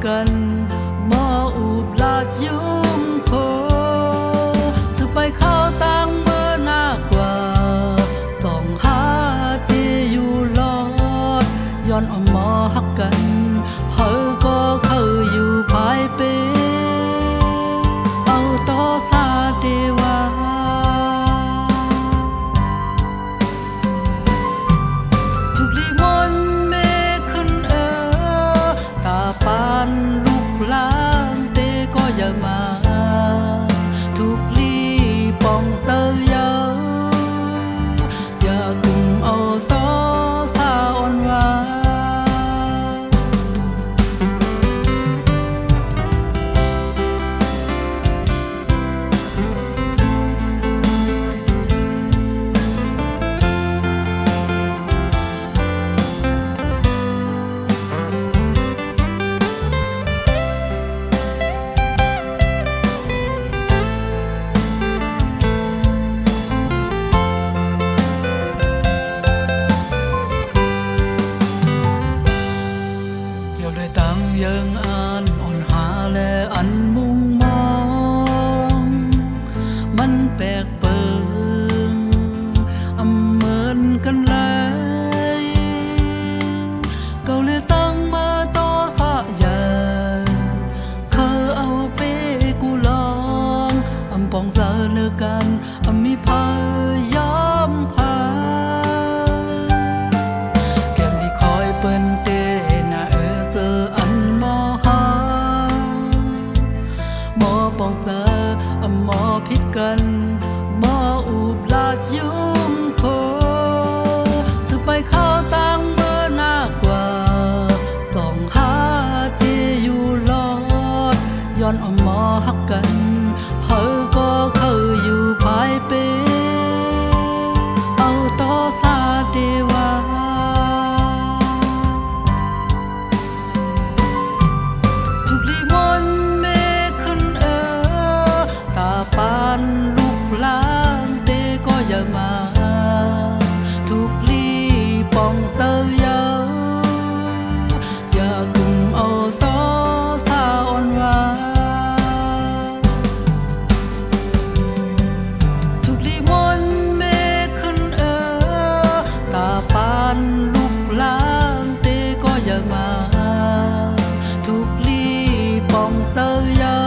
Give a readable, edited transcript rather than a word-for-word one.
กันมออุบลาจุมโคสึกไปเข้าตั้งเมื่อหน้ากว่าต้องหาที่อยู่รอดย้อนมอฮักกันเพอก็เคยอยู่ภายเปเอาต่อซาเดวาทุกลีมนเมขึ้นตาปานลูกหลานเตก็อย่ามาทุกลีปองเจอเยาอย่ากุมเอาต่อซาอ่อนว่ายังอ่านอ่อนหาและอันมุ่งมองมันแปลกเปิงเหมือนกันเลยเก่าเลยตั้งมาต่อสะยาเคยเอาเป้กูลองปองเจอเนื้อกันมีพายามพาแก่ลีคอยเปิ้นเตน่าเจอปองเจอหมอพิษกันหมออุบลาจุมโคสึกไปเข้าตั้งเมื่อหน้ากว่าต้องหาที่อยู่รอดย้อนหมอฮักกันเพอก็เคยอยู่ภายเปเอาต่อซาเดวาทุกลีมนปานลูกหลานเตก็อย่ามาทุกลีปองเจอเยาอย่ากุมเอาต่อซาอ่อนว่าทุกลีมนเมขึ้นตาปานลูกหลานเตก็อย่ามาทุกลีปองเจอเยา